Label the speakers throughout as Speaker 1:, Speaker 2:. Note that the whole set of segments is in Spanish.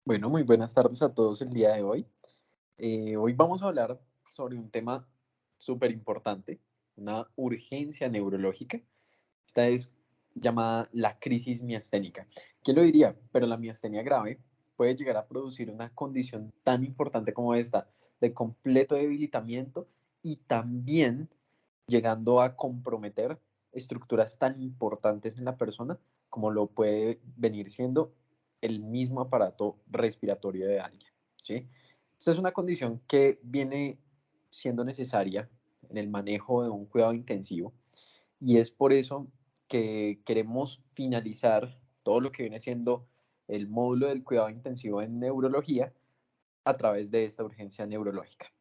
Speaker 1: Bueno, muy buenas tardes a todos el día de hoy. Hoy vamos a hablar sobre un tema súper importante, una urgencia neurológica. Esta es llamada la crisis miasténica. ¿Quién lo diría? Pero la miastenia grave puede llegar a producir una condición tan importante como esta, de completo debilitamiento y también llegando a comprometer estructuras tan importantes en la persona como lo puede venir siendo el mismo aparato respiratorio de alguien, ¿sí? Esta es una condición que viene siendo necesaria en el manejo de un cuidado intensivo y es por eso que queremos finalizar todo lo que viene siendo el módulo del cuidado intensivo en neurología a través de esta urgencia neurológica.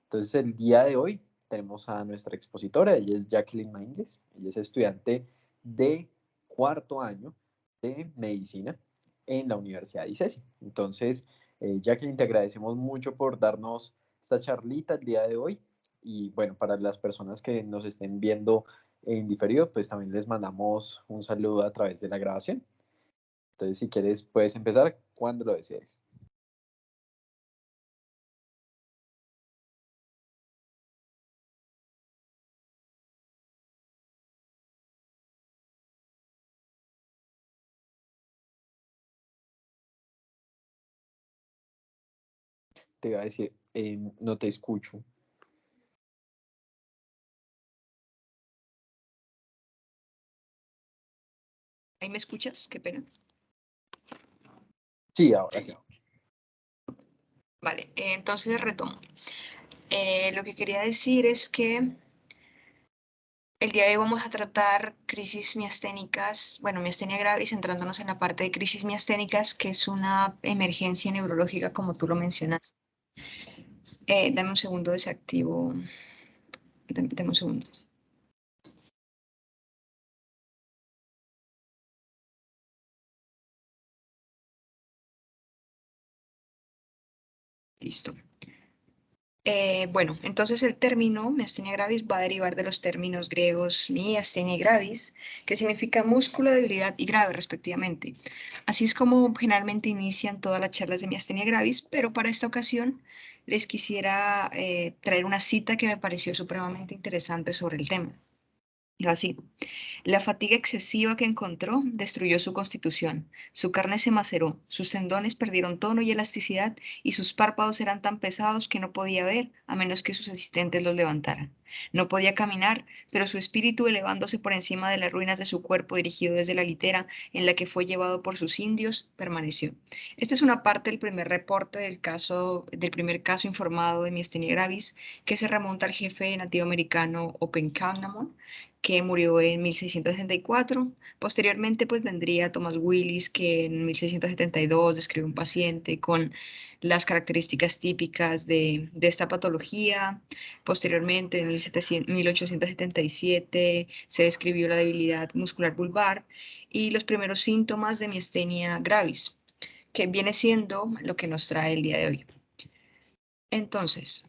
Speaker 1: Entonces, el día de hoy tenemos a nuestra expositora, ella es Jacqueline Maingues, ella es estudiante de cuarto año de medicina en la Universidad de ICESI. Entonces, Jacqueline, te agradecemos mucho por darnos esta charlita el día de hoy y bueno, para las personas que nos estén viendo en diferido, pues también les mandamos un saludo a través de la grabación. Entonces, si quieres, puedes empezar cuando lo desees. Te iba a decir, no te escucho.
Speaker 2: ¿Ahí me escuchas? Qué pena.
Speaker 1: Sí, ahora sí.
Speaker 2: Vale, entonces retomo. Lo que quería decir es que el día de hoy vamos a tratar crisis miasténicas, bueno, miastenia gravis, centrándonos en la parte de crisis miasténicas, que es una emergencia neurológica, como tú lo mencionaste. Dame un segundo, desactivo. Dame un segundo. Listo. Bueno, entonces el término miastenia gravis va a derivar de los términos griegos miastenia y gravis, que significa músculo, debilidad y grave, respectivamente. Así es como generalmente inician todas las charlas de miastenia gravis, pero para esta ocasión les quisiera traer una cita que me pareció supremamente interesante sobre el tema. Digo así: la fatiga excesiva que encontró destruyó su constitución, su carne se maceró, sus tendones perdieron tono y elasticidad, y sus párpados eran tan pesados que no podía ver a menos que sus asistentes los levantaran. No podía caminar, pero su espíritu, elevándose por encima de las ruinas de su cuerpo, dirigido desde la litera en la que fue llevado por sus indios, permaneció. Esta es una parte del primer reporte del primer caso informado de miastenia gravis, que se remonta al jefe nativo americano Opencamnamon, que murió en 1664. Posteriormente, pues vendría Thomas Willis, que en 1672 describe un paciente con las características típicas de esta patología. Posteriormente, en 1877, se describió la debilidad muscular vulvar y los primeros síntomas de miastenia gravis, que viene siendo lo que nos trae el día de hoy. Entonces,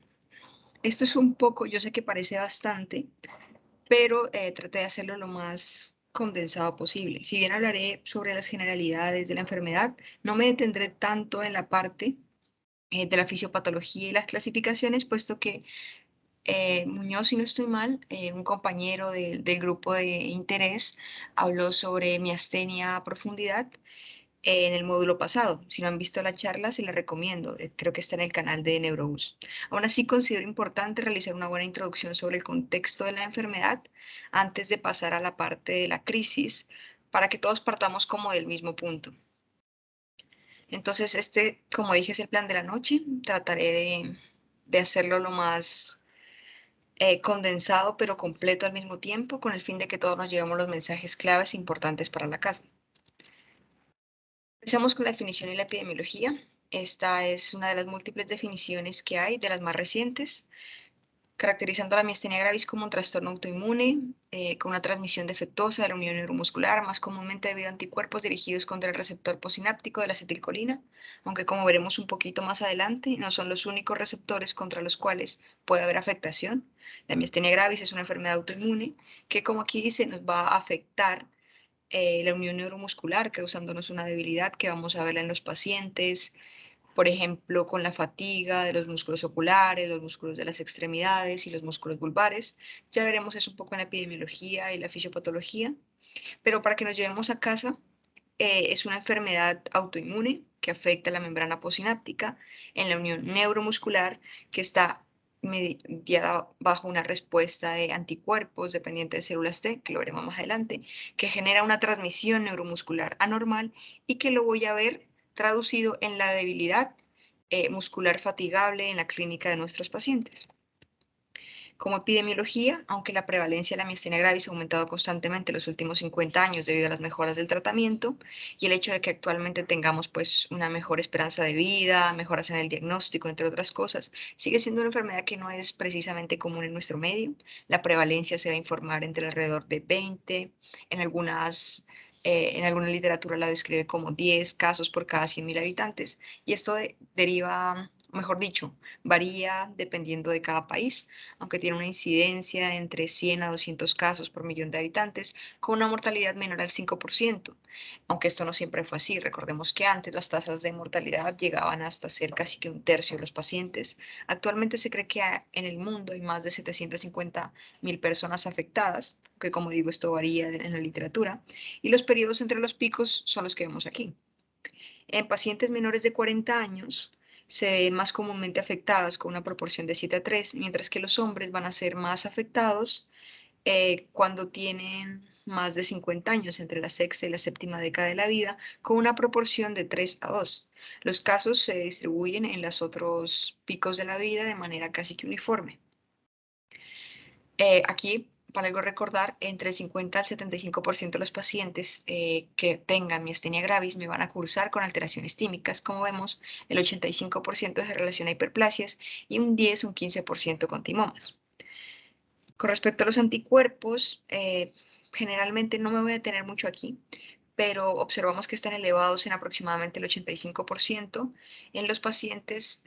Speaker 2: esto es un poco, yo sé que parece bastante, pero traté de hacerlo lo más condensado posible. Si bien hablaré sobre las generalidades de la enfermedad, no me detendré tanto en la parte de la fisiopatología y las clasificaciones, puesto que Muñoz, si no estoy mal, un compañero del grupo de interés, habló sobre miastenia a profundidad en el módulo pasado. Si no han visto la charla, se la recomiendo. Creo que está en el canal de Neurobus. Aún así, considero importante realizar una buena introducción sobre el contexto de la enfermedad antes de pasar a la parte de la crisis, para que todos partamos como del mismo punto. Entonces, este, como dije, es el plan de la noche. Trataré de hacerlo lo más condensado, pero completo al mismo tiempo, con el fin de que todos nos llevemos los mensajes claves importantes para la casa. Empezamos con la definición y la epidemiología. Esta es una de las múltiples definiciones que hay, de las más recientes, caracterizando la miastenia gravis como un trastorno autoinmune con una transmisión defectuosa de la unión neuromuscular, más comúnmente debido a anticuerpos dirigidos contra el receptor postsináptico de la acetilcolina, aunque como veremos un poquito más adelante, no son los únicos receptores contra los cuales puede haber afectación. La miastenia gravis es una enfermedad autoinmune que, como aquí dice, nos va a afectar la unión neuromuscular, causándonos una debilidad que vamos a verla en los pacientes, por ejemplo, con la fatiga de los músculos oculares, los músculos de las extremidades y los músculos vulvares. Ya veremos eso un poco en la epidemiología y la fisiopatología, pero para que nos llevemos a casa, es una enfermedad autoinmune que afecta la membrana posináptica en la unión neuromuscular, que está mediada bajo una respuesta de anticuerpos dependiente de células T, que lo veremos más adelante, que genera una transmisión neuromuscular anormal y que lo voy a ver traducido en la debilidad muscular fatigable en la clínica de nuestros pacientes. Como epidemiología, aunque la prevalencia de la miastenia gravis ha aumentado constantemente en los últimos 50 años debido a las mejoras del tratamiento y el hecho de que actualmente tengamos pues una mejor esperanza de vida, mejoras en el diagnóstico, entre otras cosas, sigue siendo una enfermedad que no es precisamente común en nuestro medio. La prevalencia se va a informar entre alrededor de 20, en alguna literatura la describe como 10 casos por cada 100.000 habitantes y esto deriva, mejor dicho, varía dependiendo de cada país, aunque tiene una incidencia entre 100 a 200 casos por millón de habitantes, con una mortalidad menor al 5%, aunque esto no siempre fue así. Recordemos que antes las tasas de mortalidad llegaban hasta ser casi que un tercio de los pacientes. Actualmente se cree que en el mundo hay más de 750.000 personas afectadas, que como digo, esto varía en la literatura, y los periodos entre los picos son los que vemos aquí. En pacientes menores de 40 años, se ve más comúnmente afectadas con una proporción de 7 a 3, mientras que los hombres van a ser más afectados cuando tienen más de 50 años, entre la sexta y la séptima década de la vida, con una proporción de 3 a 2. Los casos se distribuyen en los otros picos de la vida de manera casi que uniforme. Aquí, para algo recordar, entre el 50 al 75% de los pacientes que tengan miastenia gravis me van a cursar con alteraciones tímicas. Como vemos, el 85% se relaciona a hiperplasias y un 10, un 15% con timomas. Con respecto a los anticuerpos, generalmente no me voy a detener mucho aquí, pero observamos que están elevados en aproximadamente el 85% en los pacientes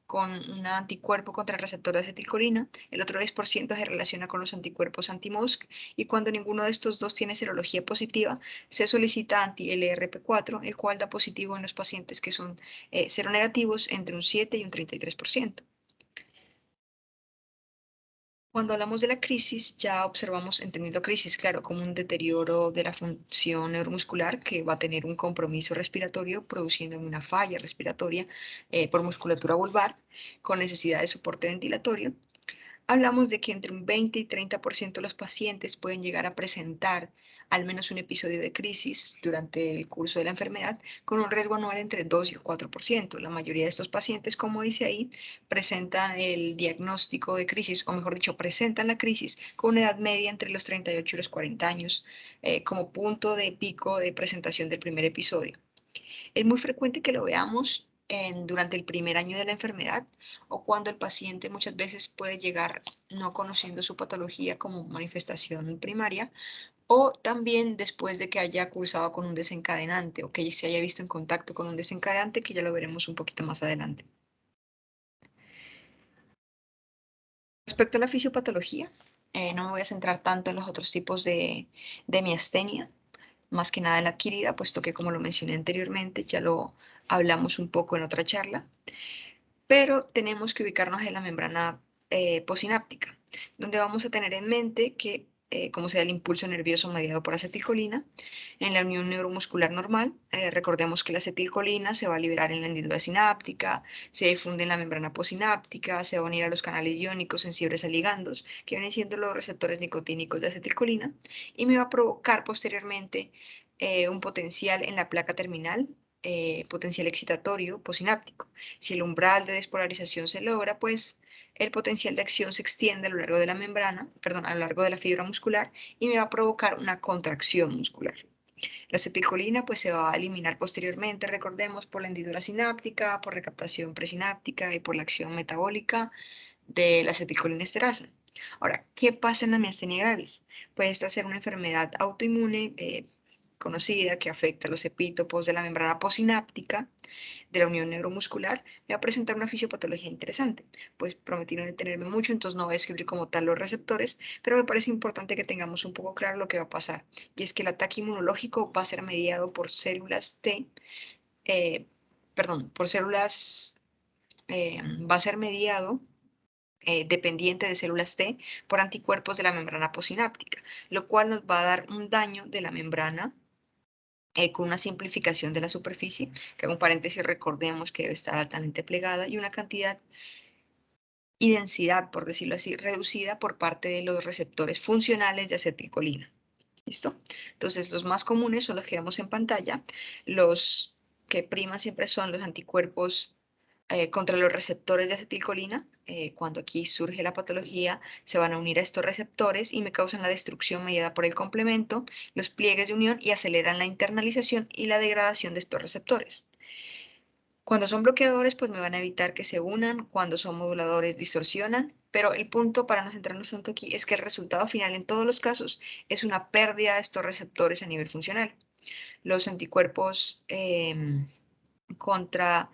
Speaker 2: con un anticuerpo contra el receptor de acetilcolina. El otro 10% se relaciona con los anticuerpos anti-MuSK y cuando ninguno de estos dos tiene serología positiva, se solicita anti-LRP4, el cual da positivo en los pacientes que son seronegativos entre un 7 y un 33%. Cuando hablamos de la crisis, ya observamos, entendiendo crisis, claro, como un deterioro de la función neuromuscular que va a tener un compromiso respiratorio, produciendo una falla respiratoria por musculatura vulvar, con necesidad de soporte ventilatorio. Hablamos de que entre un 20 y 30% de los pacientes pueden llegar a presentar al menos un episodio de crisis durante el curso de la enfermedad, con un riesgo anual entre 2 y 4%. La mayoría de estos pacientes, como dice ahí, presentan el diagnóstico de crisis, o mejor dicho, presentan la crisis con una edad media entre los 38 y los 40 años, como punto de pico de presentación del primer episodio. Es muy frecuente que lo veamos durante el primer año de la enfermedad o cuando el paciente muchas veces puede llegar no conociendo su patología como manifestación primaria o también después de que haya cursado con un desencadenante o que se haya visto en contacto con un desencadenante, que ya lo veremos un poquito más adelante. Respecto a la fisiopatología, no me voy a centrar tanto en los otros tipos de miastenia, más que nada en la adquirida, puesto que como lo mencioné anteriormente, ya lo hablamos un poco en otra charla, pero tenemos que ubicarnos en la membrana posináptica, donde vamos a tener en mente que, como sea el impulso nervioso mediado por acetilcolina, en la unión neuromuscular normal, recordemos que la acetilcolina se va a liberar en la hendidura sináptica, se difunde en la membrana posináptica, se va a unir a los canales iónicos sensibles a ligandos, que vienen siendo los receptores nicotínicos de acetilcolina, y me va a provocar posteriormente un potencial en la placa terminal, potencial excitatorio posináptico. Si el umbral de despolarización se logra, pues el potencial de acción se extiende a lo largo de la membrana, perdón, a lo largo de la fibra muscular y me va a provocar una contracción muscular. La acetilcolina pues se va a eliminar posteriormente, recordemos, por la hendidura sináptica, por recaptación presináptica y por la acción metabólica de la acetilcolina esterasa. Ahora, ¿qué pasa en la miastenia gravis? Puede esta ser una enfermedad autoinmune conocida que afecta a los epítopos de la membrana posináptica de la unión neuromuscular, me va a presentar una fisiopatología interesante. Pues prometí no detenerme mucho, entonces no voy a escribir como tal los receptores, pero me parece importante que tengamos un poco claro lo que va a pasar. Y es que el ataque inmunológico va a ser mediado por células T, por células, va a ser mediado dependiente de células T por anticuerpos de la membrana posináptica, lo cual nos va a dar un daño de la membrana con una simplificación de la superficie, que hago un paréntesis, recordemos que debe estar altamente plegada, y una cantidad y densidad, por decirlo así, reducida por parte de los receptores funcionales de acetilcolina. ¿Listo? Entonces, los más comunes son los que vemos en pantalla. Los que priman siempre son los anticuerpos contra los receptores de acetilcolina. Cuando aquí surge la patología, se van a unir a estos receptores y me causan la destrucción mediada por el complemento, los pliegues de unión y aceleran la internalización y la degradación de estos receptores. Cuando son bloqueadores, pues me van a evitar que se unan. Cuando son moduladores, distorsionan. Pero el punto, para no centrarnos tanto aquí, es que el resultado final en todos los casos es una pérdida de estos receptores a nivel funcional. Los anticuerpos contra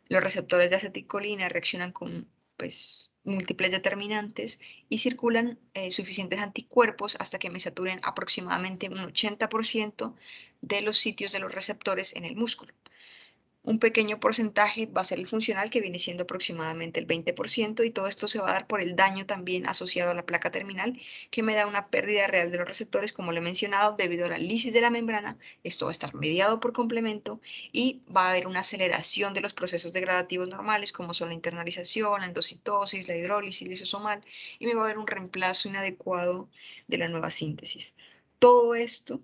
Speaker 2: los receptores de acetilcolina reaccionan con pues, múltiples determinantes y circulan suficientes anticuerpos hasta que me saturen aproximadamente un 80% de los sitios de los receptores en el músculo. Un pequeño porcentaje va a ser el funcional, que viene siendo aproximadamente el 20%, y todo esto se va a dar por el daño también asociado a la placa terminal, que me da una pérdida real de los receptores, como lo he mencionado, debido a la lisis de la membrana. Esto va a estar mediado por complemento y va a haber una aceleración de los procesos degradativos normales, como son la internalización, la endocitosis, la hidrólisis lisosomal, y me va a haber un reemplazo inadecuado de la nueva síntesis. Todo esto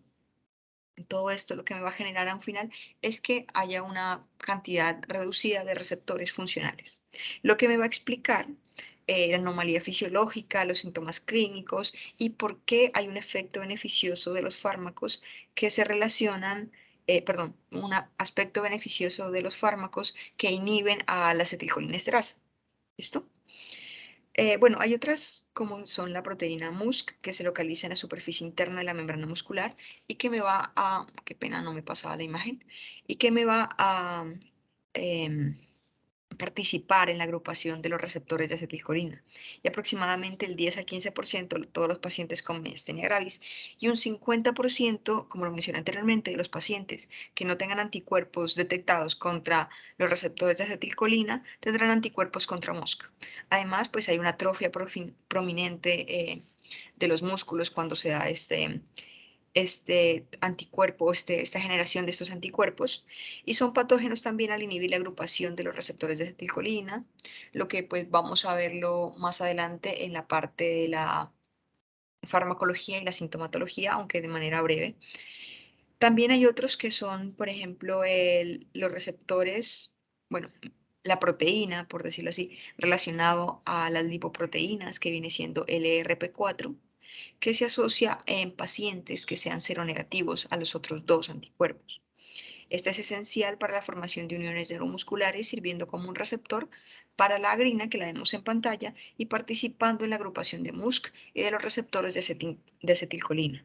Speaker 2: lo que me va a generar a un final es que haya una cantidad reducida de receptores funcionales, lo que me va a explicar la anomalía fisiológica, los síntomas clínicos y por qué hay un efecto beneficioso de los fármacos que se relacionan, un aspecto beneficioso de los fármacos que inhiben a la acetilcolinesterasa. ¿Listo? Bueno, hay otras como son la proteína MuSK, que se localiza en la superficie interna de la membrana muscular y que me va a, qué pena no me pasaba la imagen, y que me va a em, participar en la agrupación de los receptores de acetilcolina, y aproximadamente el 10 al 15% de todos los pacientes con miastenia gravis y un 50%, como lo mencioné anteriormente, de los pacientes que no tengan anticuerpos detectados contra los receptores de acetilcolina tendrán anticuerpos contra MuSK. Además, pues hay una atrofia prominente de los músculos cuando se da este anticuerpo, esta generación de estos anticuerpos, y son patógenos también al inhibir la agrupación de los receptores de acetilcolina, lo que pues vamos a verlo más adelante en la parte de la farmacología y la sintomatología, aunque de manera breve. También hay otros que son, por ejemplo, los receptores, bueno, la proteína, por decirlo así, relacionado a las lipoproteínas, que viene siendo LRP4, que se asocia en pacientes que sean seronegativos a los otros dos anticuerpos. Este es esencial para la formación de uniones neuromusculares, sirviendo como un receptor para la agrina, que la vemos en pantalla, y participando en la agrupación de MuSK y de los receptores de acetilcolina.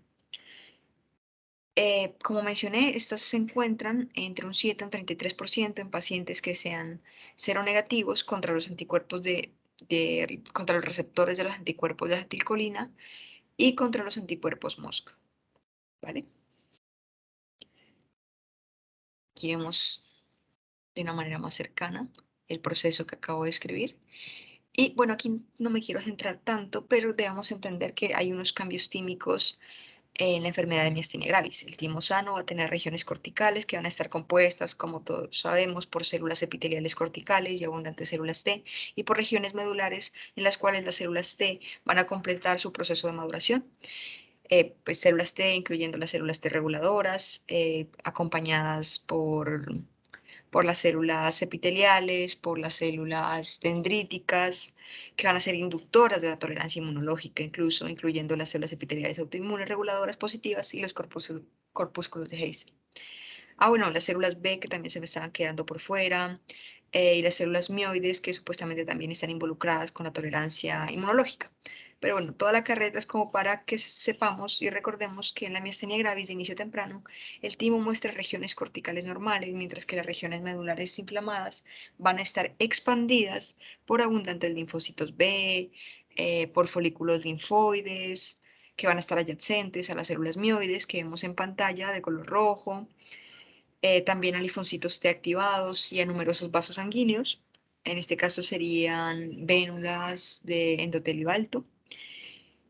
Speaker 2: Como mencioné, estos se encuentran entre un 7 y un 33% en pacientes que sean seronegativos contra los anticuerpos contra los receptores de los anticuerpos de acetilcolina y contra los anticuerpos MuSK, ¿vale? Aquí vemos de una manera más cercana el proceso que acabo de escribir. Y bueno, aquí no me quiero centrar tanto, pero debemos entender que hay unos cambios tímicos en la enfermedad de miastenia gravis. El timo sano va a tener regiones corticales que van a estar compuestas, como todos sabemos, por células epiteliales corticales y abundantes células T, y por regiones medulares en las cuales las células T van a completar su proceso de maduración. Pues células T, incluyendo las células T reguladoras, acompañadas por las células epiteliales, por las células dendríticas, que van a ser inductoras de la tolerancia inmunológica, incluso incluyendo las células epiteliales autoinmunes reguladoras positivas y los corpúsculos de Hayes. Bueno, las células B, que también se me estaban quedando por fuera, y las células mioides, que supuestamente también están involucradas con la tolerancia inmunológica. Pero bueno, toda la carreta es como para que sepamos y recordemos que en la miastenia gravis de inicio temprano, el timo muestra regiones corticales normales, mientras que las regiones medulares inflamadas van a estar expandidas por abundantes linfocitos B, por folículos linfoides, que van a estar adyacentes a las células mioides que vemos en pantalla de color rojo, también a linfocitos T activados y a numerosos vasos sanguíneos. En este caso serían vénulas de endotelio alto,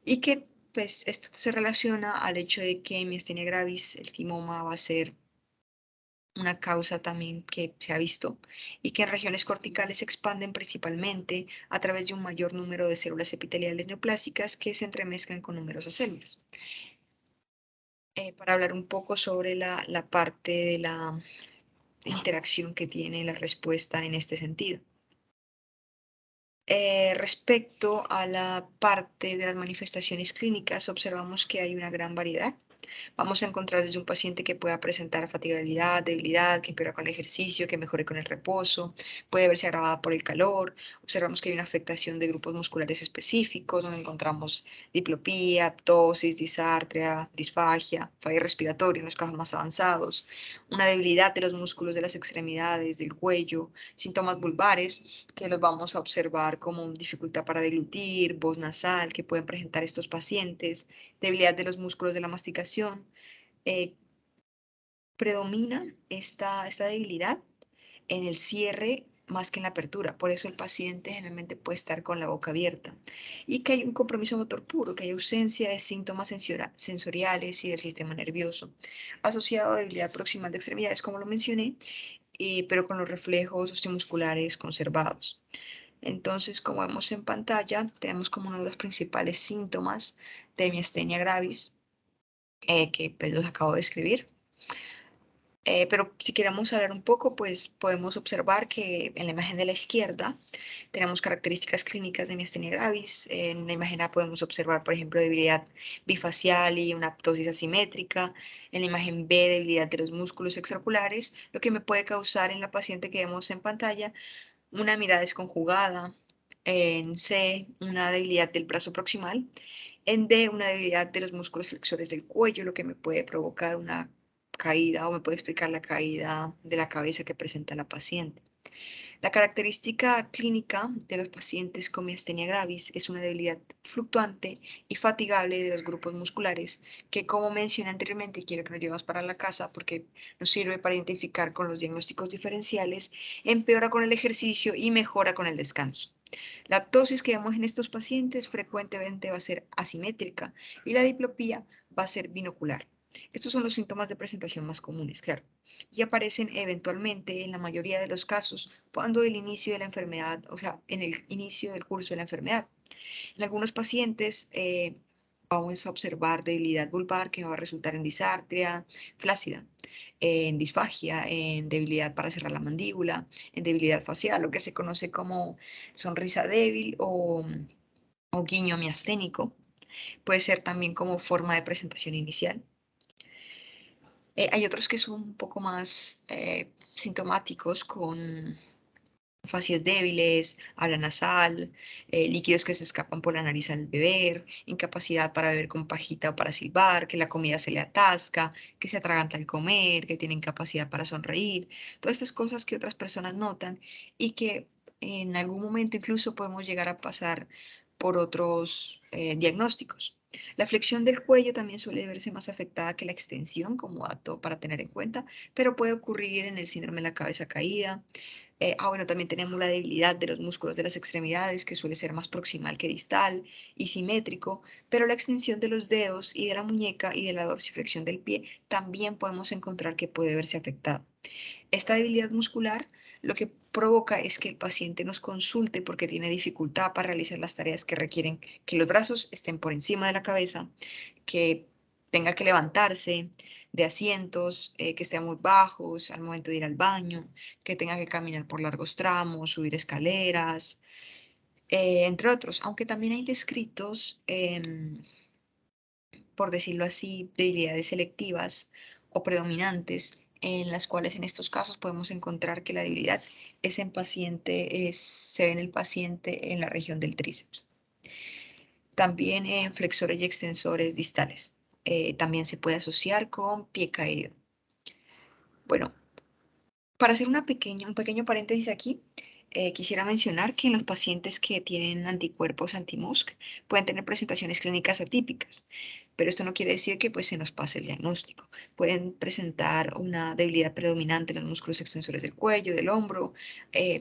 Speaker 2: y que pues esto se relaciona al hecho de que en miastenia gravis el timoma va a ser una causa también que se ha visto, y que en regiones corticales se expanden principalmente a través de un mayor número de células epiteliales neoplásicas que se entremezclan con numerosas células. Para hablar un poco sobre la parte de la interacción que tiene la respuesta en este sentido. Respecto a la parte de las manifestaciones clínicas, observamos que hay una gran variedad. Vamos a encontrar desde un paciente que pueda presentar fatigabilidad, debilidad, que empeora con el ejercicio, que mejore con el reposo, puede verse agravada por el calor. Observamos que hay una afectación de grupos musculares específicos, donde encontramos diplopía, ptosis, disartria, disfagia, falla respiratoria en los casos más avanzados, una debilidad de los músculos de las extremidades, del cuello, síntomas vulvares, que los vamos a observar como dificultad para deglutir, voz nasal, que pueden presentar estos pacientes, debilidad de los músculos de la masticación. Predomina esta debilidad en el cierre más que en la apertura. Por eso el paciente generalmente puede estar con la boca abierta. Y que hay un compromiso motor puro, que hay ausencia de síntomas sensoriales y del sistema nervioso, asociado a debilidad proximal de extremidades, como lo mencioné, pero con los reflejos osteomusculares conservados. Entonces, como vemos en pantalla, tenemos como uno de los principales síntomas de miastenia gravis, que pues los acabo de escribir. Pero si queremos hablar un poco, pues podemos observar que en la imagen de la izquierda tenemos características clínicas de miastenia gravis. En la imagen A podemos observar, por ejemplo, debilidad bifacial y una ptosis asimétrica. En la imagen B, debilidad de los músculos extraoculares, lo que me puede causar en la paciente que vemos en pantalla una mirada desconjugada. En C, una debilidad del brazo proximal. En D, una debilidad de los músculos flexores del cuello, lo que me puede provocar una caída o me puede explicar la caída de la cabeza que presenta la paciente. La característica clínica de los pacientes con miastenia gravis es una debilidad fluctuante y fatigable de los grupos musculares, que, como mencioné anteriormente, y quiero que nos llevemos para la casa porque nos sirve para identificar con los diagnósticos diferenciales, empeora con el ejercicio y mejora con el descanso. La ptosis que vemos en estos pacientes frecuentemente va a ser asimétrica y la diplopía va a ser binocular. Estos son los síntomas de presentación más comunes, claro, y aparecen eventualmente en la mayoría de los casos cuando el inicio de la enfermedad, o sea, en el inicio del curso de la enfermedad. En algunos pacientes vamos a observar debilidad vulvar que va a resultar en disartria flácida, en disfagia, en debilidad para cerrar la mandíbula, en debilidad facial, lo que se conoce como sonrisa débil o guiño miasténico. Puede ser también como forma de presentación inicial. Hay otros que son un poco más sintomáticos, con facies débiles, habla nasal, líquidos que se escapan por la nariz al beber, incapacidad para beber con pajita o para silbar, que la comida se le atasca, que se atraganta al comer, que tiene incapacidad para sonreír, todas estas cosas que otras personas notan y que en algún momento incluso podemos llegar a pasar por otros diagnósticos. La flexión del cuello también suele verse más afectada que la extensión, como dato para tener en cuenta, pero puede ocurrir en el síndrome de la cabeza caída. Bueno, también tenemos la debilidad de los músculos de las extremidades, que suele ser más proximal que distal y simétrico, pero la extensión de los dedos y de la muñeca y de la dorsiflexión del pie también podemos encontrar que puede verse afectada. Esta debilidad muscular lo que provoca es que el paciente nos consulte porque tiene dificultad para realizar las tareas que requieren que los brazos estén por encima de la cabeza, que tenga que levantarse de asientos, que estén muy bajos al momento de ir al baño, que tenga que caminar por largos tramos, subir escaleras, entre otros, aunque también hay descritos, por decirlo así, debilidades selectivas o predominantes, en las cuales en estos casos podemos encontrar que la debilidad se ve en el paciente en la región del tríceps. también en flexores y extensores distales. También se puede asociar con pie caído. Bueno, para hacer un pequeño paréntesis aquí, quisiera mencionar que en los pacientes que tienen anticuerpos anti-MuSK pueden tener presentaciones clínicas atípicas, pero esto no quiere decir que pues, se nos pase el diagnóstico. Pueden presentar una debilidad predominante en los músculos extensores del cuello, del hombro,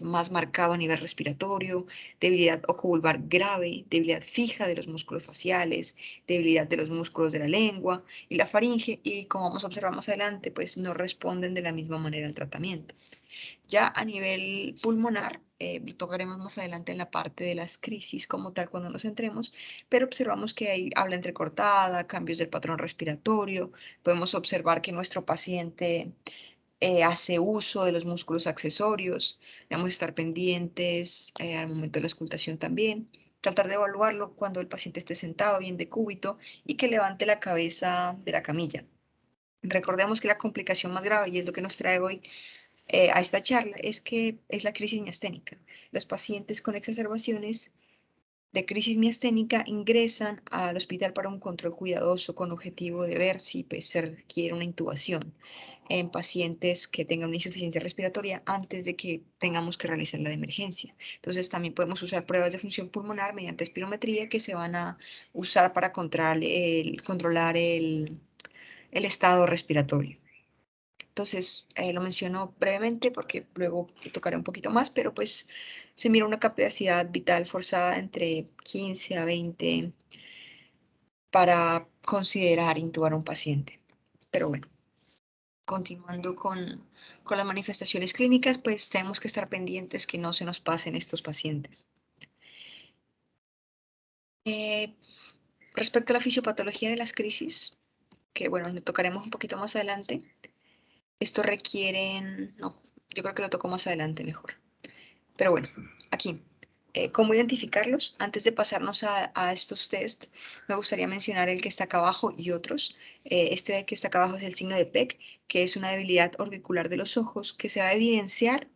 Speaker 2: más marcado a nivel respiratorio, debilidad ocuvulvar grave, debilidad fija de los músculos faciales, debilidad de los músculos de la lengua y la faringe, y como vamos a observar más adelante, pues no responden de la misma manera al tratamiento. Ya a nivel pulmonar, lo tocaremos más adelante en la parte de las crisis como tal cuando nos centremos, pero observamos que hay habla entrecortada, cambios del patrón respiratorio, podemos observar que nuestro paciente hace uso de los músculos accesorios, debemos estar pendientes al momento de la auscultación también, tratar de evaluarlo cuando el paciente esté sentado bien de cúbito y que levante la cabeza de la camilla. Recordemos que la complicación más grave, y es lo que nos trae hoy a esta charla, es que es la crisis miasténica. Los pacientes con exacerbaciones de crisis miasténica ingresan al hospital para un control cuidadoso con objetivo de ver si pues, se requiere una intubación en pacientes que tengan una insuficiencia respiratoria antes de que tengamos que realizar la de emergencia. Entonces también podemos usar pruebas de función pulmonar mediante espirometría que se van a usar para controlar el estado respiratorio. Entonces, lo menciono brevemente porque luego tocaré un poquito más, pero pues se mira una capacidad vital forzada entre 15 a 20 para considerar intubar a un paciente. Pero bueno, continuando con las manifestaciones clínicas, pues tenemos que estar pendientes que no se nos pasen estos pacientes. Respecto a la fisiopatología de las crisis, que bueno, le tocaremos un poquito más adelante, esto requieren, no, yo creo que lo toco más adelante mejor. Pero bueno, aquí, ¿cómo identificarlos? Antes de pasarnos a estos test, me gustaría mencionar el que está acá abajo y otros. Este que está acá abajo es el signo de Peck, que es una debilidad orbicular de los ojos que se va a evidenciar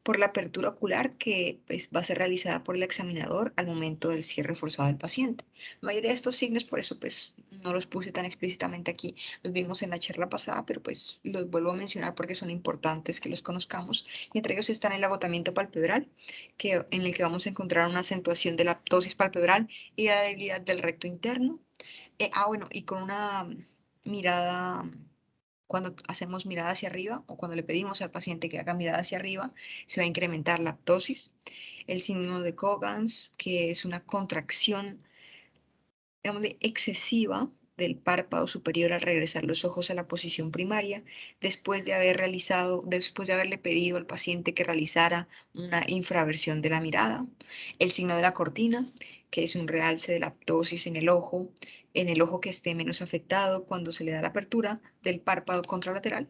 Speaker 2: por la apertura ocular que pues, va a ser realizada por el examinador al momento del cierre forzado del paciente. La mayoría de estos signos, por eso pues no los puse tan explícitamente aquí, los vimos en la charla pasada, pero pues los vuelvo a mencionar porque son importantes que los conozcamos. Y entre ellos están el agotamiento palpebral, en el que vamos a encontrar una acentuación de la ptosis palpebral y la debilidad del recto interno. Bueno, y con una mirada cuando hacemos mirada hacia arriba o cuando le pedimos al paciente que haga mirada hacia arriba, se va a incrementar la ptosis. El signo de Cogans, que es una contracción, digamos, excesiva del párpado superior al regresar los ojos a la posición primaria, después de haberle pedido al paciente que realizara una infraversión de la mirada. El signo de la cortina, que es un realce de la ptosis en el ojo que esté menos afectado cuando se le da la apertura del párpado contralateral.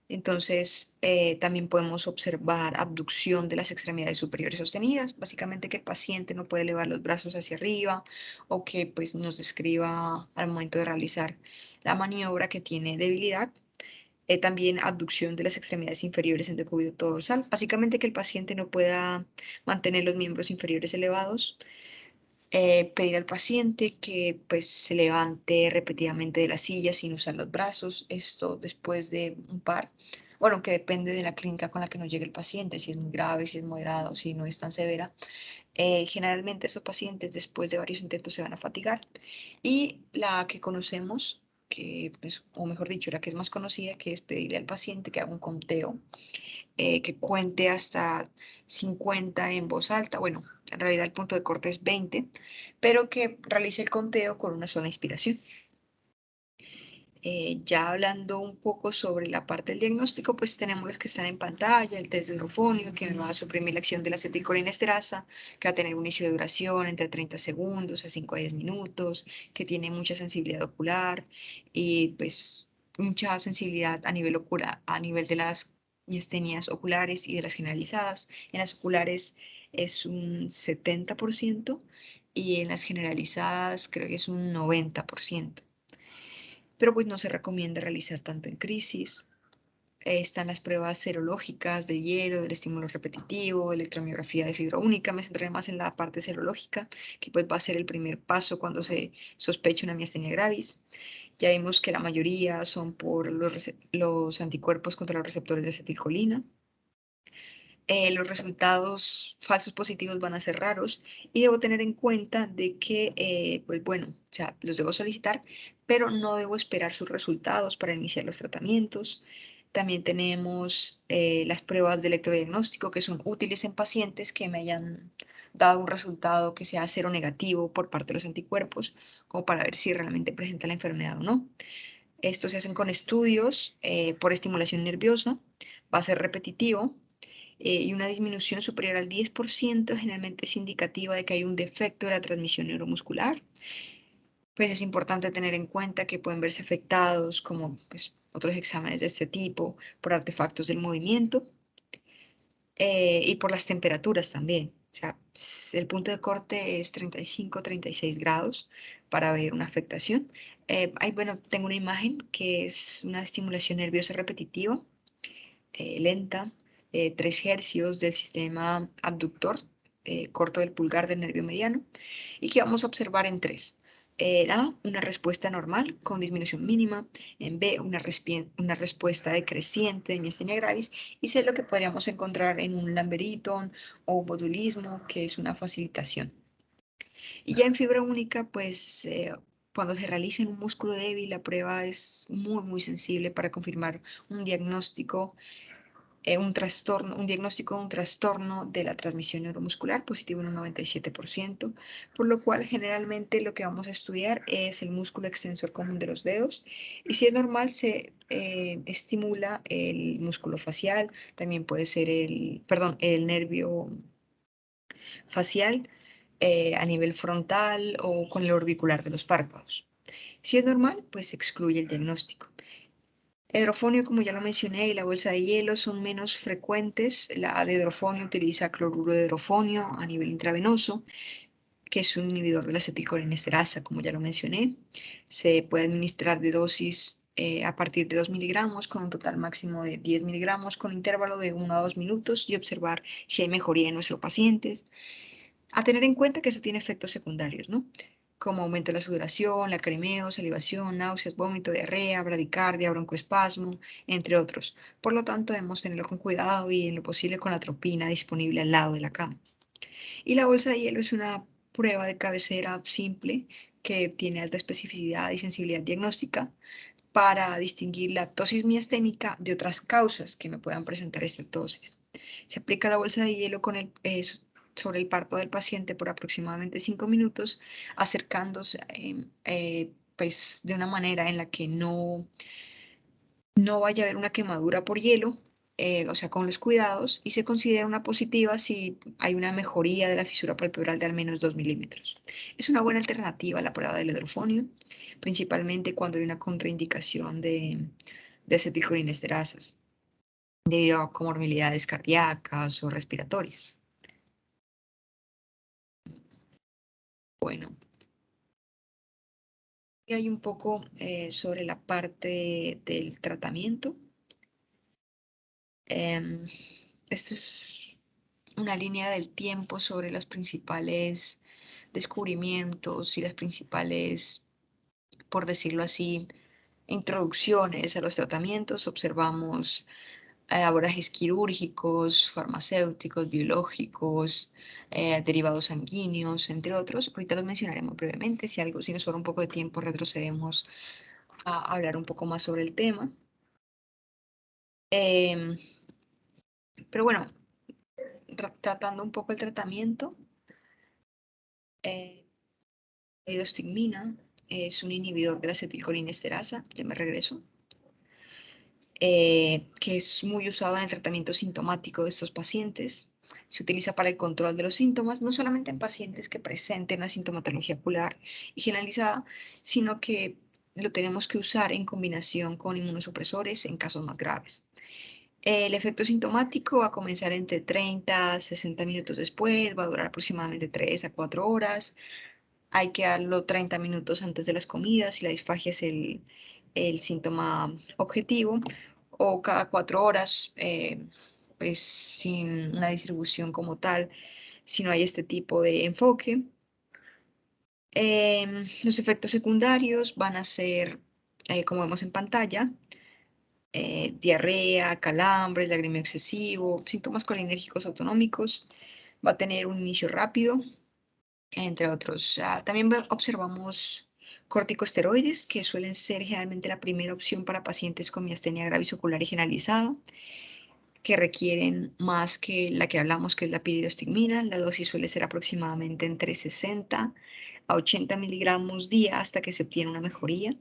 Speaker 2: Entonces, también podemos observar abducción de las extremidades superiores sostenidas, básicamente que el paciente no puede elevar los brazos hacia arriba o que pues, nos describa al momento de realizar la maniobra que tiene debilidad. También abducción de las extremidades inferiores en decúbito dorsal, básicamente que el paciente no pueda mantener los miembros inferiores elevados. Pedir al paciente que pues, se levante repetidamente de la silla sin usar los brazos, esto después de un par, bueno, que depende de la clínica con la que nos llegue el paciente, si es muy grave, si es moderado, si no es tan severa. Generalmente estos pacientes después de varios intentos se van a fatigar y la que conocemos, que, pues, o mejor dicho, la que es más conocida, que es pedirle al paciente que haga un conteo, que cuente hasta 50 en voz alta. Bueno, en realidad el punto de corte es 20, pero que realice el conteo con una sola inspiración. Ya hablando un poco sobre la parte del diagnóstico, pues tenemos los que están en pantalla, el test del Rufonio, que va a suprimir la acción de la acetilcolinesterasa, que va a tener un inicio de duración entre 30 segundos a 5 a 10 minutos, que tiene mucha sensibilidad ocular y pues mucha sensibilidad a nivel ocular, a nivel de las miastenias oculares y de las generalizadas. En las oculares es un 70% y en las generalizadas creo que es un 90%, pero pues no se recomienda realizar tanto en crisis. están las pruebas serológicas del hielo, del estímulo repetitivo, electromiografía de fibra única. Me centraré más en la parte serológica, que pues va a ser el primer paso cuando se sospecha una miastenia gravis. Ya vimos que la mayoría son por los anticuerpos contra los receptores de acetilcolina. Los resultados falsos positivos van a ser raros y debo tener en cuenta de que, pues bueno, o sea, los debo solicitar, pero no debo esperar sus resultados para iniciar los tratamientos. También tenemos las pruebas de electrodiagnóstico que son útiles en pacientes que me hayan dado un resultado que sea cero negativo por parte de los anticuerpos, como para ver si realmente presenta la enfermedad o no. Estos se hacen con estudios por estimulación nerviosa, va a ser repetitivo y una disminución superior al 10% generalmente es indicativa de que hay un defecto de la transmisión neuromuscular. Pues es importante tener en cuenta que pueden verse afectados, como pues, otros exámenes de este tipo, por artefactos del movimiento y por las temperaturas también. O sea, el punto de corte es 35-36 grados para ver una afectación. Bueno, tengo una imagen que es una estimulación nerviosa repetitiva lenta, 3 hercios del sistema abductor, corto del pulgar del nervio mediano, y que vamos a observar en 3. En A, una respuesta normal con disminución mínima, en B, una respuesta decreciente de miastenia gravis, y C, lo que podríamos encontrar en un Lamberton o botulismo, que es una facilitación. Y ya en fibra única, pues cuando se realiza en un músculo débil, la prueba es muy, muy sensible para confirmar un diagnóstico un diagnóstico de un trastorno de la transmisión neuromuscular positivo en un 97%, por lo cual generalmente lo que vamos a estudiar es el músculo extensor común de los dedos y si es normal se estimula el músculo facial, también puede ser el nervio facial a nivel frontal o con el orbicular de los párpados. Si es normal, pues se excluye el diagnóstico. El hidrofonio, como ya lo mencioné, y la bolsa de hielo son menos frecuentes. La de hidrofonio utiliza cloruro de hidrofonio a nivel intravenoso, que es un inhibidor de la acetilcolinesterasa, como ya lo mencioné. Se puede administrar de dosis a partir de 2 miligramos con un total máximo de 10 miligramos con intervalo de 1 a 2 minutos y observar si hay mejoría en nuestros pacientes. A tener en cuenta que eso tiene efectos secundarios, ¿no? Como aumento de la sudoración, lacrimeo, salivación, náuseas, vómito, diarrea, bradicardia, broncoespasmo, entre otros. Por lo tanto, debemos tenerlo con cuidado y en lo posible con la atropina disponible al lado de la cama. Y la bolsa de hielo es una prueba de cabecera simple que tiene alta especificidad y sensibilidad diagnóstica para distinguir la tosis miasténica de otras causas que me puedan presentar esta tosis. Se aplica la bolsa de hielo sobre el párpado del paciente por aproximadamente 5 minutos, acercándose pues, de una manera en la que no vaya a haber una quemadura por hielo, o sea, con los cuidados, y se considera una positiva si hay una mejoría de la fisura palpebral de al menos 2 milímetros. Es una buena alternativa a la prueba del hidrofonio, principalmente cuando hay una contraindicación de acetilcolinesterasas, debido a comorbilidades cardíacas o respiratorias. Bueno, y hay un poco sobre la parte del tratamiento. Esto es una línea del tiempo sobre los principales descubrimientos y las principales, por decirlo así, introducciones a los tratamientos. Observamos abordajes quirúrgicos, farmacéuticos, biológicos, derivados sanguíneos, entre otros. Ahorita los mencionaremos brevemente. Si nos sobra un poco de tiempo, retrocedemos a hablar un poco más sobre el tema. Em, pero bueno, tratando un poco el tratamiento, la idostigmina es un inhibidor de la acetilcolinesterasa, ya me regreso, que es muy usado en el tratamiento sintomático de estos pacientes. Se utiliza para el control de los síntomas, no solamente en pacientes que presenten una sintomatología ocular y generalizada, sino que lo tenemos que usar en combinación con inmunosupresores en casos más graves. El efecto sintomático va a comenzar entre 30 a 60 minutos después, va a durar aproximadamente 3 a 4 horas. Hay que darlo 30 minutos antes de las comidas si la disfagia es el síntoma objetivo o cada 4 horas, pues sin una distribución como tal, si no hay este tipo de enfoque. Los efectos secundarios van a ser, como vemos en pantalla, diarrea, calambres, lagrimeo excesivo, síntomas colinérgicos autonómicos. Va a tener un inicio rápido, entre otros. También observamos corticosteroides, que suelen ser generalmente la primera opción para pacientes con miastenia gravis ocular y generalizada, que requieren más que la que hablamos, que es la piridostigmina. La dosis suele ser aproximadamente entre 60 a 80 miligramos día hasta que se obtiene una mejoría.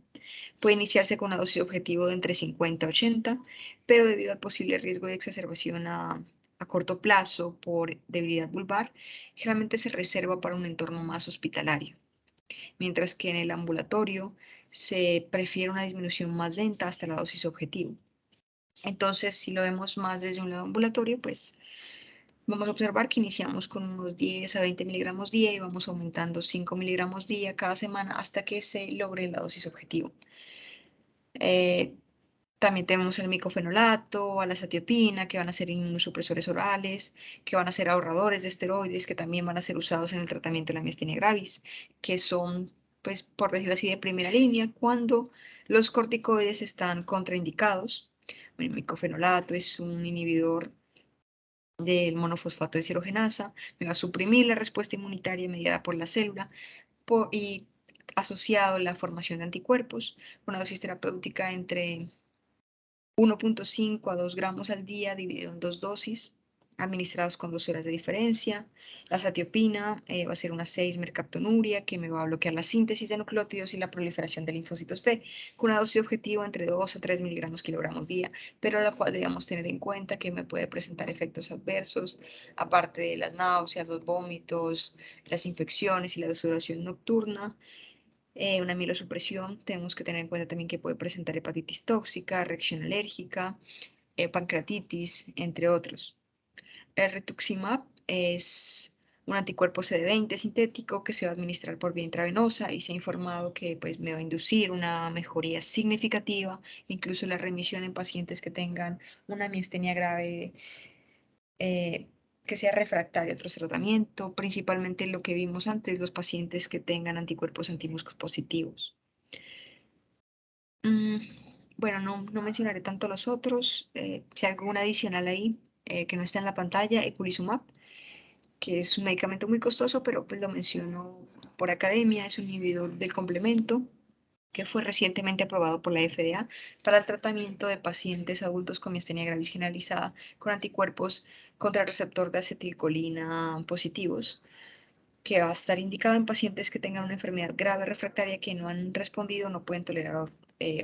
Speaker 2: Puede iniciarse con una dosis objetivo de entre 50 a 80, pero debido al posible riesgo de exacerbación a corto plazo por debilidad vulvar, generalmente se reserva para un entorno más hospitalario, mientras que en el ambulatorio se prefiere una disminución más lenta hasta la dosis objetivo. Entonces, si lo vemos más desde un lado ambulatorio, pues vamos a observar que iniciamos con unos 10 a 20 miligramos día y vamos aumentando 5 miligramos día cada semana hasta que se logre la dosis objetivo. También tenemos el micofenolato, a la azathiopina, que van a ser inmunosupresores orales, que van a ser ahorradores de esteroides, que también van a ser usados en el tratamiento de la miastenia gravis, que son, pues, por decirlo así, de primera línea cuando los corticoides están contraindicados. El micofenolato es un inhibidor del monofosfato de deshidrogenasa, me va a suprimir la respuesta inmunitaria mediada por la célula y asociado a la formación de anticuerpos, una dosis terapéutica entre 1.5 a 2 gramos al día dividido en 2 dosis, administrados con 2 horas de diferencia. La azathiopina va a ser una 6-mercaptonuria que me va a bloquear la síntesis de nucleótidos y la proliferación de linfocitos T, con una dosis objetivo entre 2 a 3 miligramos kilogramos día, pero la cual debemos tener en cuenta que me puede presentar efectos adversos, aparte de las náuseas, los vómitos, las infecciones y la sudoración nocturna. Una mielosupresión, tenemos que tener en cuenta también que puede presentar hepatitis tóxica, reacción alérgica, pancreatitis, entre otros. El rituximab es un anticuerpo CD20 sintético que se va a administrar por vía intravenosa y se ha informado que pues, me va a inducir una mejoría significativa, incluso la remisión en pacientes que tengan una miastenia grave, que sea refractaria a otro tratamiento, principalmente lo que vimos antes, los pacientes que tengan anticuerpos antimuscos positivos. Bueno, no mencionaré tanto los otros. Si hay alguna adicional ahí que no está en la pantalla, eculizumab, que es un medicamento muy costoso, pero pues lo menciono por academia, es un inhibidor del complemento que fue recientemente aprobado por la FDA para el tratamiento de pacientes adultos con miastenia gravis generalizada con anticuerpos contra el receptor de acetilcolina positivos, que va a estar indicado en pacientes que tengan una enfermedad grave refractaria que no han respondido, no pueden tolerar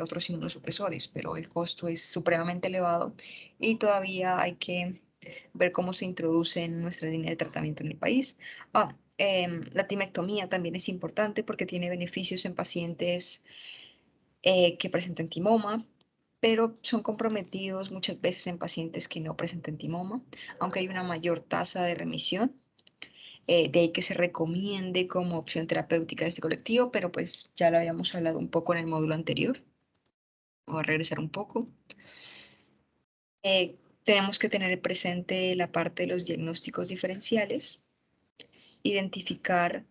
Speaker 2: otros inmunosupresores, pero el costo es supremamente elevado y todavía hay que ver cómo se introduce en nuestra línea de tratamiento en el país. La timectomía también es importante porque tiene beneficios en pacientes que presentan timoma, pero son comprometidos muchas veces en pacientes que no presentan timoma, aunque hay una mayor tasa de remisión. De ahí que se recomiende como opción terapéutica de este colectivo, pero pues ya lo habíamos hablado un poco en el módulo anterior. Voy a regresar un poco. Tenemos que tener presente la parte de los diagnósticos diferenciales, identificar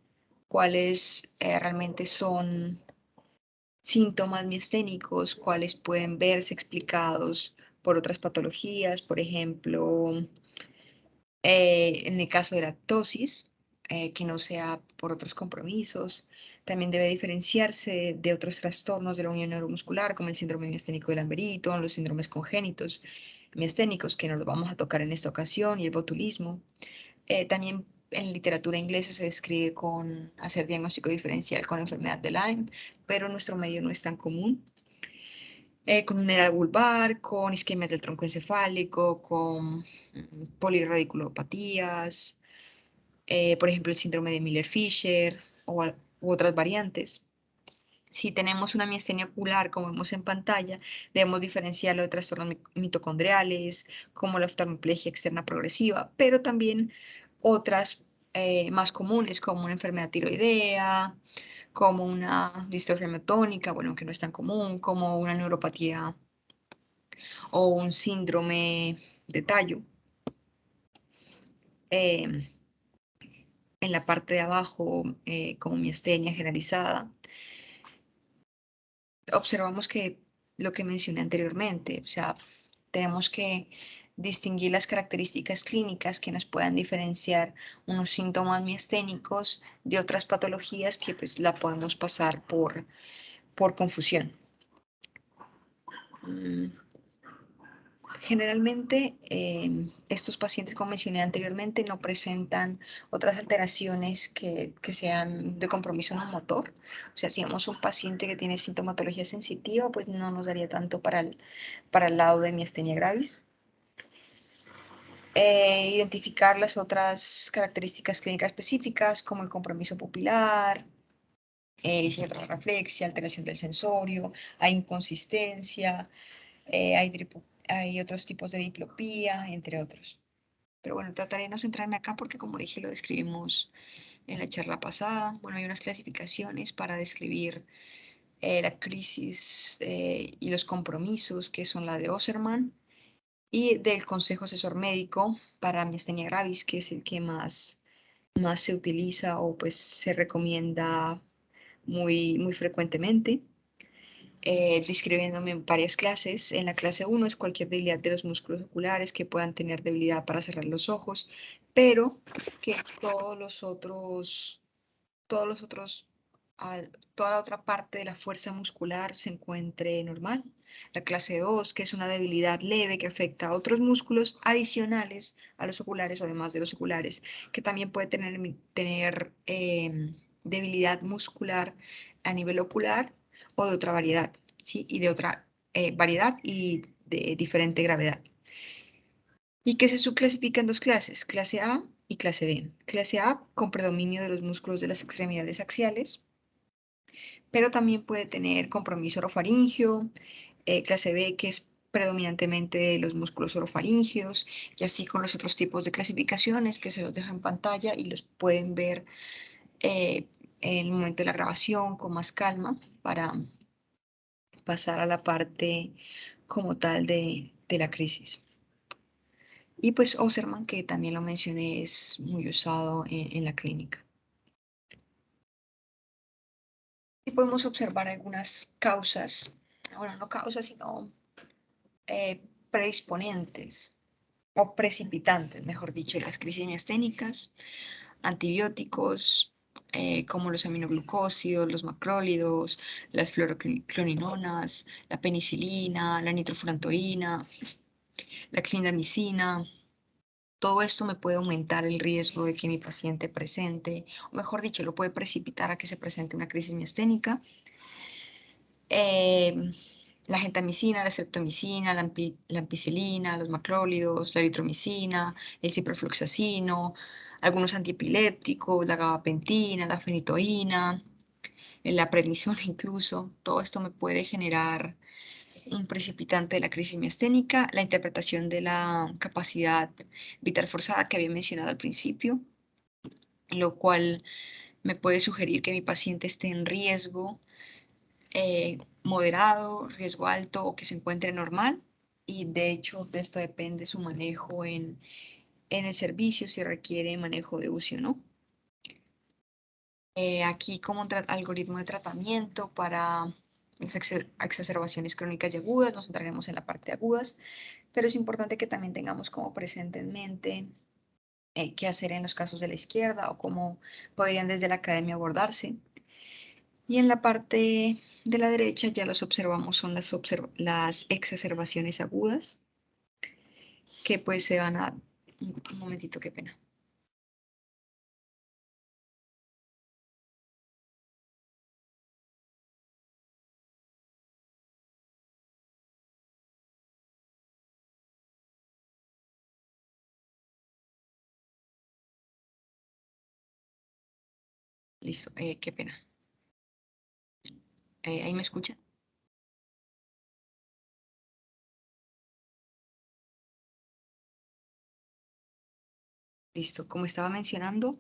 Speaker 2: cuáles realmente son síntomas miasténicos, cuáles pueden verse explicados por otras patologías, por ejemplo, en el caso de la ptosis, que no sea por otros compromisos. También debe diferenciarse de otros trastornos de la unión neuromuscular, como el síndrome miasténico de Lamberito, los síndromes congénitos miasténicos, que no los vamos a tocar en esta ocasión, y el botulismo. También en literatura inglesa se describe con hacer diagnóstico diferencial con enfermedad de Lyme, pero en nuestro medio no es tan común. Con un hernia vulvar, con isquemias del tronco encefálico, con polirradiculopatías, por ejemplo, el síndrome de Miller-Fisher u otras variantes. Si tenemos una miastenia ocular, como vemos en pantalla, debemos diferenciarlo de trastornos mitocondriales, como la oftalmoplegia externa progresiva, pero también otras más comunes, como una enfermedad tiroidea, como una distrofia miotónica, bueno, que no es tan común, como una neuropatía o un síndrome de tallo. En la parte de abajo, como miastenia generalizada. Observamos que lo que mencioné anteriormente, o sea, tenemos que distinguir las características clínicas que nos puedan diferenciar unos síntomas miasténicos de otras patologías que pues la podemos pasar por confusión. Generalmente, estos pacientes, como mencioné anteriormente, no presentan otras alteraciones que sean de compromiso no motor. O sea, si vemos un paciente que tiene sintomatología sensitiva, pues no nos daría tanto para el lado de miastenia gravis. Identificar las otras características clínicas específicas, como el compromiso pupilar, reflexia, alteración del sensorio, hay inconsistencia, hay otros tipos de diplopía, entre otros. Pero bueno, trataré de no centrarme acá porque, como dije, lo describimos en la charla pasada. Bueno, hay unas clasificaciones para describir la crisis y los compromisos, que son la de Osserman, y del Consejo Asesor Médico para miastenia gravis, que es el que más se utiliza o pues se recomienda muy frecuentemente. Describiéndome en varias clases. En la clase 1 es cualquier debilidad de los músculos oculares que puedan tener debilidad para cerrar los ojos, pero que toda la otra parte de la fuerza muscular se encuentre normal. La clase 2, que es una debilidad leve que afecta a otros músculos adicionales a los oculares o además de los oculares, que también puede tener debilidad muscular a nivel ocular o de otra variedad, ¿sí? Y de otra variedad y de diferente gravedad. Y que se subclasifica en dos clases, clase A y clase B. Clase A con predominio de los músculos de las extremidades axiales, pero también puede tener compromiso orofaringio, clase B que es predominantemente de los músculos orofaringios, y así con los otros tipos de clasificaciones que se los dejo en pantalla y los pueden ver en el momento de la grabación con más calma para pasar a la parte como tal de la crisis. Y pues Osserman, que también lo mencioné, es muy usado en la clínica. Y podemos observar algunas causas, bueno, no causas, sino predisponentes o precipitantes, mejor dicho, de las crisis miasténicas, antibióticos, como los aminoglucósidos, los macrólidos, las fluorocloninonas, la penicilina, la nitrofurantoína, la clindamicina. Todo esto me puede aumentar el riesgo de que mi paciente presente, o mejor dicho, lo puede precipitar a que se presente una crisis miasténica. La gentamicina, la streptomicina, la ampicilina, los macrólidos, la eritromicina, el ciprofloxacino, algunos antiepilépticos, la gabapentina, la fenitoína, la prednisona incluso. Todo esto me puede generar un precipitante de la crisis miasténica, la interpretación de la capacidad vital forzada que había mencionado al principio, lo cual me puede sugerir que mi paciente esté en riesgo moderado, riesgo alto o que se encuentre normal. Y de hecho, de esto depende su manejo en el servicio, si requiere manejo de UCI o no. Aquí como un algoritmo de tratamiento para las exacerbaciones crónicas y agudas, nos centraremos en la parte agudas, pero es importante que también tengamos como presente en mente qué hacer en los casos de la izquierda o cómo podrían desde la academia abordarse. Y en la parte de la derecha ya los observamos, son las exacerbaciones agudas, que pues se van a... Un momentito, qué pena. Listo, qué pena. ¿Ahí me escuchan? Listo, como estaba mencionando,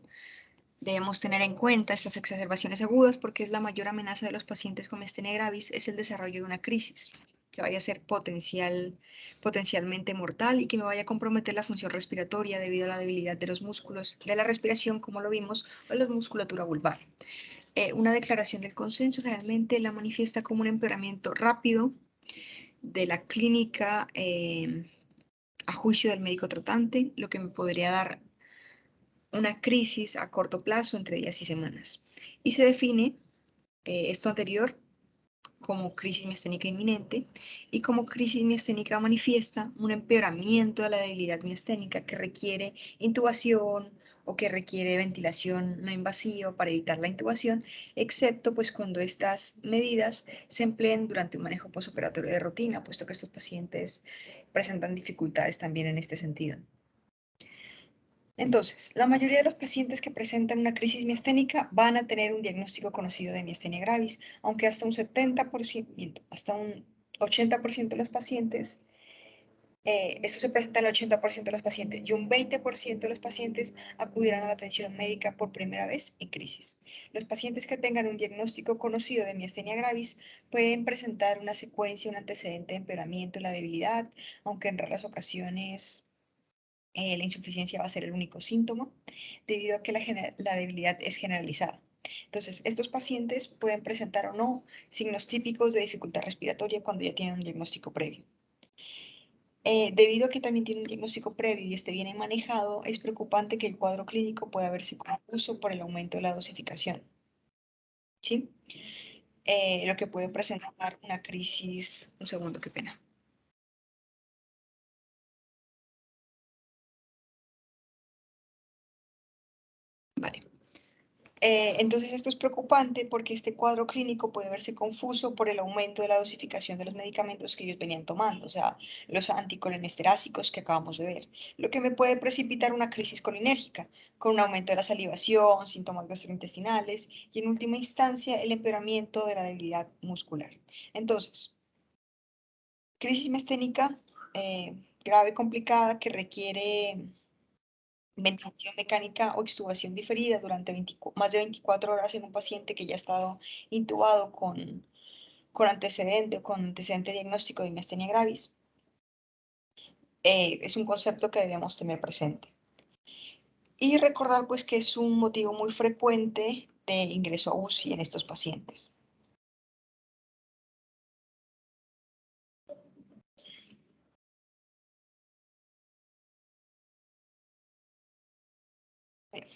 Speaker 2: debemos tener en cuenta estas exacerbaciones agudas porque es la mayor amenaza de los pacientes con miastenia gravis, es el desarrollo de una crisis. que vaya a ser potencialmente mortal y que me vaya a comprometer la función respiratoria debido a la debilidad de los músculos de la respiración, como lo vimos, o la musculatura vulvar. Una declaración del consenso generalmente la manifiesta como un empeoramiento rápido de la clínica a juicio del médico tratante, lo que me podría dar una crisis a corto plazo entre días y semanas. Y se define esto anterior como crisis miasténica inminente y como crisis miasténica manifiesta un empeoramiento de la debilidad miasténica que requiere intubación o que requiere ventilación no invasiva para evitar la intubación, excepto pues cuando estas medidas se empleen durante un manejo postoperatorio de rutina, puesto que estos pacientes presentan dificultades también en este sentido. Entonces, la mayoría de los pacientes que presentan una crisis miasténica van a tener un diagnóstico conocido de miastenia gravis, aunque hasta un 70%, hasta un 80% de los pacientes, esto se presenta en el 80% de los pacientes, y un 20% de los pacientes acudirán a la atención médica por primera vez en crisis. Los pacientes que tengan un diagnóstico conocido de miastenia gravis pueden presentar una secuencia, un antecedente de empeoramiento en la debilidad, aunque en raras ocasiones la insuficiencia va a ser el único síntoma, debido a que la debilidad es generalizada. Entonces, estos pacientes pueden presentar o no signos típicos de dificultad respiratoria cuando ya tienen un diagnóstico previo. Debido a que también tiene un diagnóstico previo y esté bien manejado, es preocupante que el cuadro clínico pueda verse confuso por el aumento de la dosificación, ¿sí? Lo que puede presentar una crisis. Un segundo, qué pena. Vale. Entonces esto es preocupante porque este cuadro clínico puede verse confuso por el aumento de la dosificación de los medicamentos que ellos venían tomando, o sea, los anticolinestéricos que acabamos de ver, lo que me puede precipitar una crisis colinérgica, con un aumento de la salivación, síntomas gastrointestinales y en última instancia el empeoramiento de la debilidad muscular. Entonces, crisis miasténica grave, complicada, que requiere ventilación mecánica o extubación diferida durante más de 24 horas en un paciente que ya ha estado intubado con antecedente diagnóstico de miastenia gravis, es un concepto que debemos tener presente. Y recordar pues que es un motivo muy frecuente de ingreso a UCI en estos pacientes.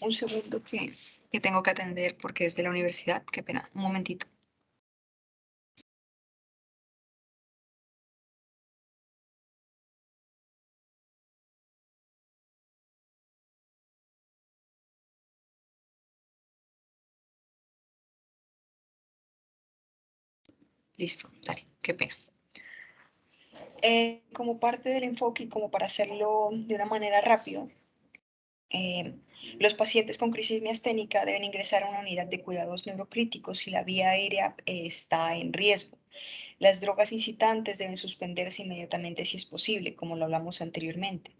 Speaker 2: Un segundo que tengo que atender porque es de la universidad. Qué pena, un momentito. Listo, dale, qué pena. Como parte del enfoque y como para hacerlo de una manera rápida, los pacientes con crisis miasténica deben ingresar a una unidad de cuidados neurocríticos si la vía aérea está en riesgo. Las drogas incitantes deben suspenderse inmediatamente si es posible, como lo hablamos anteriormente.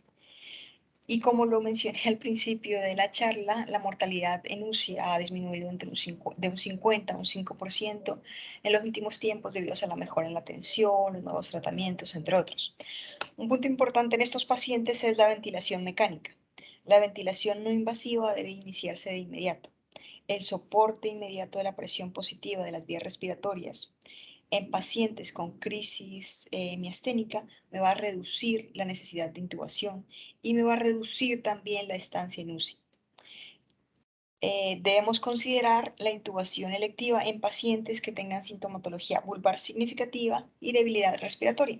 Speaker 2: Y como lo mencioné al principio de la charla, la mortalidad en UCI ha disminuido de un 50 a un 5% en los últimos tiempos debido a la mejora en la atención, los nuevos tratamientos, entre otros. Un punto importante en estos pacientes es la ventilación mecánica. La ventilación no invasiva debe iniciarse de inmediato. El soporte inmediato de la presión positiva de las vías respiratorias en pacientes con crisis miasténica me va a reducir la necesidad de intubación y me va a reducir también la estancia en UCI. Debemos considerar la intubación electiva en pacientes que tengan sintomatología vulvar significativa y debilidad respiratoria.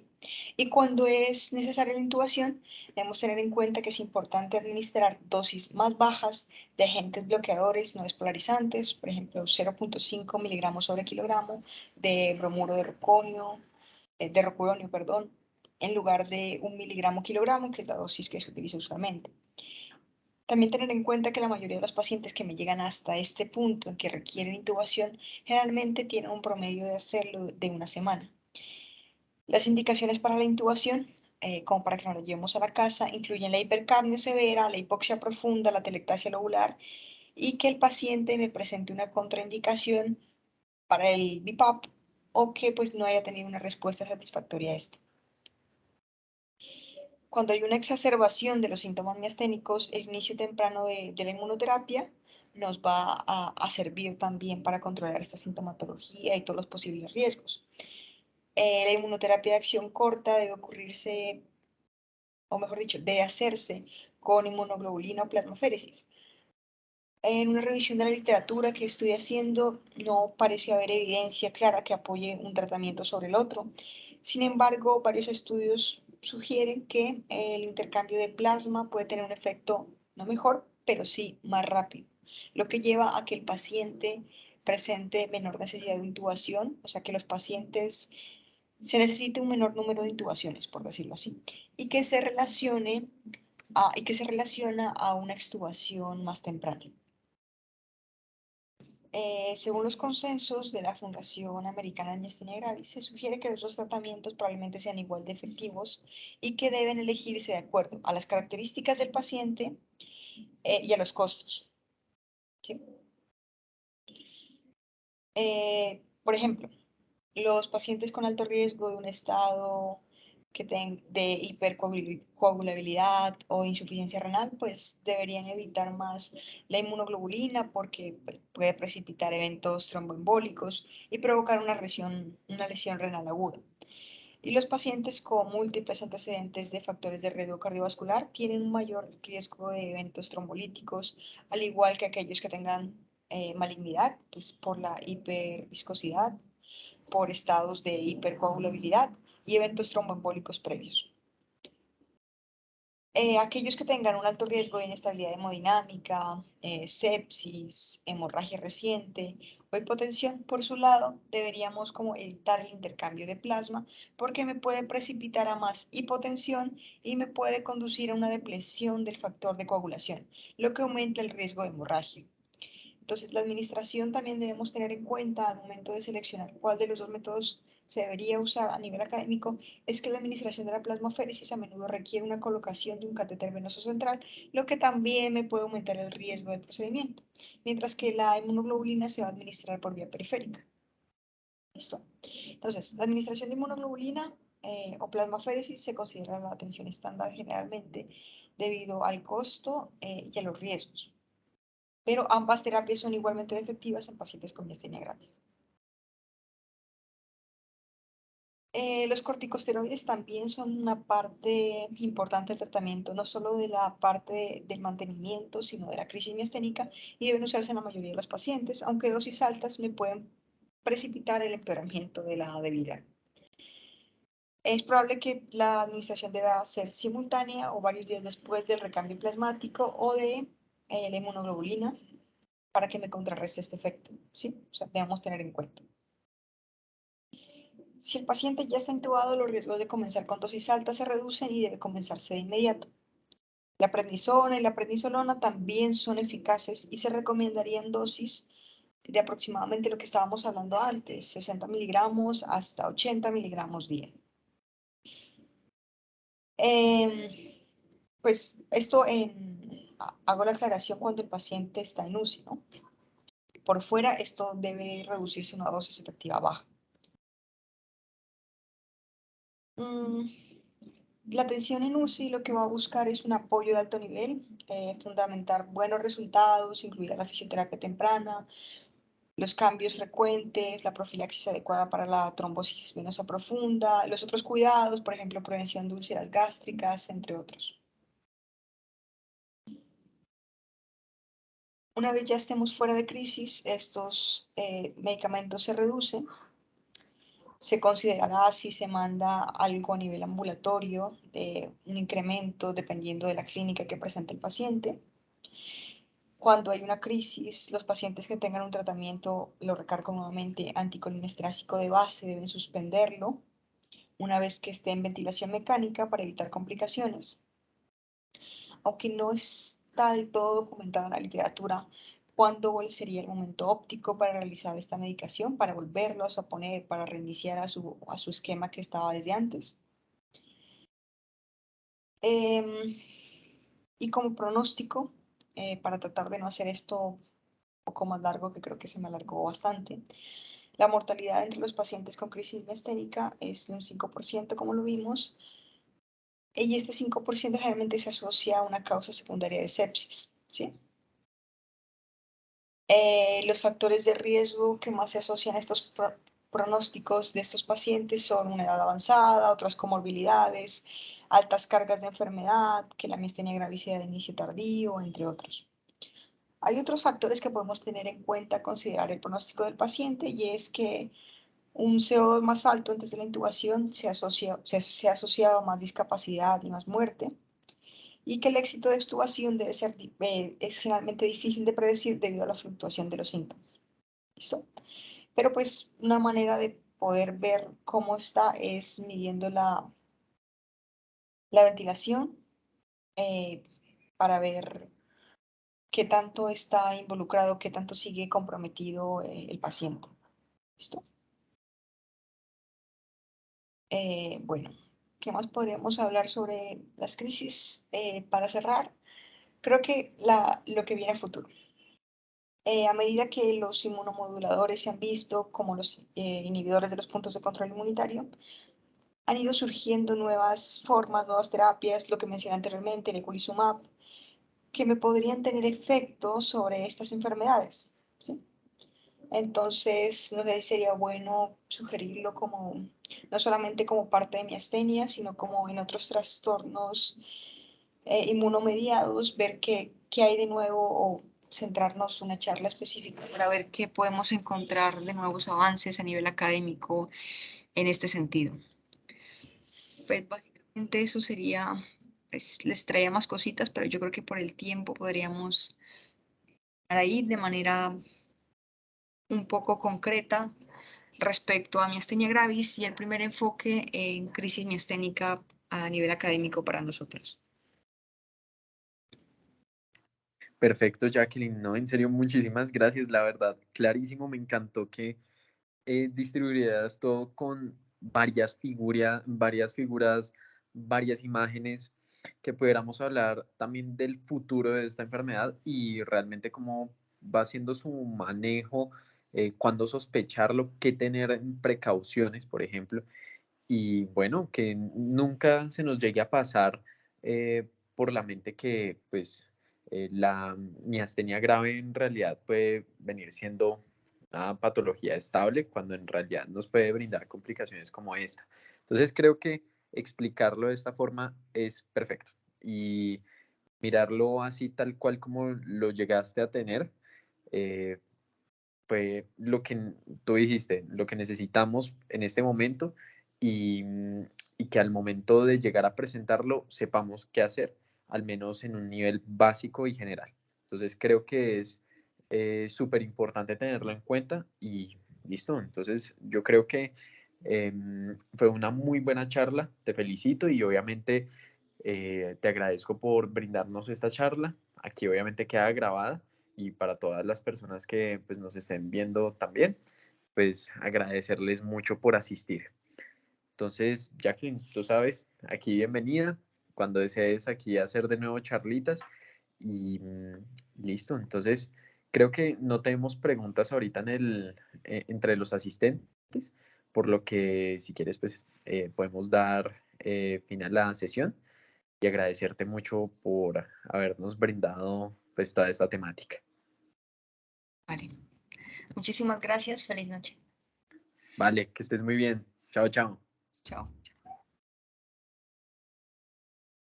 Speaker 2: Y cuando es necesaria la intubación, debemos tener en cuenta que es importante administrar dosis más bajas de agentes bloqueadores no despolarizantes, por ejemplo, 0.5 miligramos sobre kilogramo de bromuro de rocuronio, perdón, en lugar de 1 miligramo kilogramo, que es la dosis que se utiliza usualmente. También tener en cuenta que la mayoría de los pacientes que me llegan hasta este punto en que requieren intubación generalmente tienen un promedio de hacerlo de una semana. Las indicaciones para la intubación, como para que nos la llevemos a la casa, incluyen la hipercapnia severa, la hipoxia profunda, la telectasia lobular y que el paciente me presente una contraindicación para el BiPAP o que pues no haya tenido una respuesta satisfactoria a esta. Cuando hay una exacerbación de los síntomas miasténicos, el inicio temprano de la inmunoterapia nos va a servir también para controlar esta sintomatología y todos los posibles riesgos. La inmunoterapia de acción corta debe ocurrirse, o mejor dicho, debe hacerse con inmunoglobulina o plasmaféresis. En una revisión de la literatura que estoy haciendo, no parece haber evidencia clara que apoye un tratamiento sobre el otro. Sin embargo, varios estudios sugieren que el intercambio de plasma puede tener un efecto no mejor, pero sí más rápido, lo que lleva a que el paciente presente menor necesidad de intubación, o sea que los pacientes se necesite un menor número de intubaciones, por decirlo así, y que se relaciona a una extubación más temprana. Según los consensos de la Fundación Americana de Myasthenia Gravis, se sugiere que los dos tratamientos probablemente sean igual de efectivos y que deben elegirse de acuerdo a las características del paciente y a los costos. ¿Sí? Por ejemplo, los pacientes con alto riesgo de un estado de hipercoagulabilidad o de insuficiencia renal, pues deberían evitar más la inmunoglobulina porque puede precipitar eventos tromboembólicos y provocar una lesión renal aguda. Y los pacientes con múltiples antecedentes de factores de riesgo cardiovascular tienen un mayor riesgo de eventos trombolíticos, al igual que aquellos que tengan malignidad, pues por la hiperviscosidad, por estados de hipercoagulabilidad y eventos tromboembólicos previos. Aquellos que tengan un alto riesgo de inestabilidad hemodinámica, sepsis, hemorragia reciente o hipotensión, por su lado, deberíamos como evitar el intercambio de plasma porque me puede precipitar a más hipotensión y me puede conducir a una depresión del factor de coagulación, lo que aumenta el riesgo de hemorragia. Entonces, la administración también debemos tener en cuenta al momento de seleccionar cuál de los dos métodos se debería usar a nivel académico, es que la administración de la plasmaféresis a menudo requiere una colocación de un catéter venoso central, lo que también me puede aumentar el riesgo de procedimiento, mientras que la inmunoglobulina se va a administrar por vía periférica. ¿Listo? Entonces, la administración de inmunoglobulina o plasmaféresis se considera la atención estándar generalmente debido al costo y a los riesgos, pero ambas terapias son igualmente efectivas en pacientes con miastenia gravis. Los corticosteroides también son una parte importante del tratamiento, no solo de la parte del mantenimiento, sino de la crisis miasténica, y deben usarse en la mayoría de los pacientes, aunque dosis altas me pueden precipitar el empeoramiento de la debilidad. Es probable que la administración deba ser simultánea o varios días después del recambio plasmático o de la inmunoglobulina para que me contrarreste este efecto, ¿sí? O sea, debemos tener en cuenta. Si el paciente ya está intubado, los riesgos de comenzar con dosis altas se reducen y debe comenzarse de inmediato. La prednisona y la prednisolona también son eficaces y se recomendarían dosis de aproximadamente lo que estábamos hablando antes, 60 miligramos hasta 80 miligramos día. Pues esto hago la aclaración cuando el paciente está en UCI, ¿no? Por fuera esto debe reducirse a una dosis efectiva baja. La atención en UCI lo que va a buscar es un apoyo de alto nivel, fundamentar buenos resultados, incluida la fisioterapia temprana, los cambios frecuentes, la profilaxis adecuada para la trombosis venosa profunda, los otros cuidados, por ejemplo, prevención de úlceras gástricas, entre otros. Una vez ya estemos fuera de crisis, estos medicamentos se reducen. Se considerará si se manda algo a nivel ambulatorio, un incremento dependiendo de la clínica que presente el paciente. Cuando hay una crisis, los pacientes que tengan un tratamiento, lo recargo nuevamente, anticolinestrásico de base, deben suspenderlo una vez que esté en ventilación mecánica para evitar complicaciones. Aunque no está del todo documentada en la literatura cuándo sería el momento óptico para realizar esta medicación, para volverlos a poner, para reiniciar a su esquema que estaba desde antes. Y como pronóstico, para tratar de no hacer esto un poco más largo, que creo que se me alargó bastante, La mortalidad entre los pacientes con crisis miasténica es de un 5%, como lo vimos, y este 5% generalmente se asocia a una causa secundaria de sepsis, ¿sí? Los factores de riesgo que más se asocian a estos pronósticos de estos pacientes son una edad avanzada, otras comorbilidades, altas cargas de enfermedad, que la miastenia gravis sea de inicio tardío, entre otros. Hay otros factores que podemos tener en cuenta, considerar el pronóstico del paciente, y es que un CO2 más alto antes de la intubación se ha asociado a más discapacidad y más muerte, y que el éxito de extubación es generalmente difícil de predecir debido a la fluctuación de los síntomas. ¿Listo? Pero pues una manera de poder ver cómo está es midiendo la ventilación, para ver qué tanto está involucrado, qué tanto sigue comprometido el paciente. ¿Listo? Bueno, ¿qué más podríamos hablar sobre las crisis? Para cerrar, creo que lo que viene a futuro. A medida que los inmunomoduladores se han visto como los inhibidores de los puntos de control inmunitario, han ido surgiendo nuevas formas, nuevas terapias, lo que mencioné anteriormente, el eculizumab, que me podrían tener efecto sobre estas enfermedades, ¿sí? Entonces, no sé si sería bueno sugerirlo como, no solamente como parte de mi astenia, sino como en otros trastornos inmunomediados, ver qué hay de nuevo o centrarnos en una charla específica para ver qué podemos encontrar de nuevos avances a nivel académico en este sentido. Pues básicamente eso sería, pues, les traía más cositas, pero yo creo que por el tiempo podríamos ahí de manera un poco concreta respecto a miastenia gravis y el primer enfoque en crisis miasténica a nivel académico para nosotros.
Speaker 1: Perfecto, Jacqueline. No, en serio, muchísimas gracias. La verdad, clarísimo. Me encantó que distribuirías todo con varias figuras, varias imágenes, que pudiéramos hablar también del futuro de esta enfermedad y realmente cómo va siendo su manejo, cuándo sospecharlo, qué tener en precauciones, por ejemplo. Y bueno, que nunca se nos llegue a pasar por la mente que pues la miastenia grave en realidad puede venir siendo una patología estable cuando en realidad nos puede brindar complicaciones como esta. Entonces creo que explicarlo de esta forma es perfecto y mirarlo así tal cual como lo llegaste a tener, eh, fue lo que tú dijiste, lo que necesitamos en este momento y, y que al momento de llegar a presentarlo sepamos qué hacer, al menos en un nivel básico y general. Entonces creo que es súper importante tenerlo en cuenta y listo. Entonces yo creo que fue una muy buena charla, te felicito y obviamente te agradezco por brindarnos esta charla. Aquí obviamente queda grabada y para todas las personas que pues, nos estén viendo también, pues agradecerles mucho por asistir. Entonces, Jacqueline, tú sabes, aquí bienvenida. Cuando desees aquí hacer de nuevo charlitas y listo. Entonces, creo que no tenemos preguntas ahorita entre los asistentes, por lo que si quieres, pues podemos dar fin a la sesión y agradecerte mucho por habernos brindado pues toda esta temática.
Speaker 2: Vale. Muchísimas gracias. Feliz noche.
Speaker 1: Vale, que estés muy bien. Chao, chao.
Speaker 2: Chao.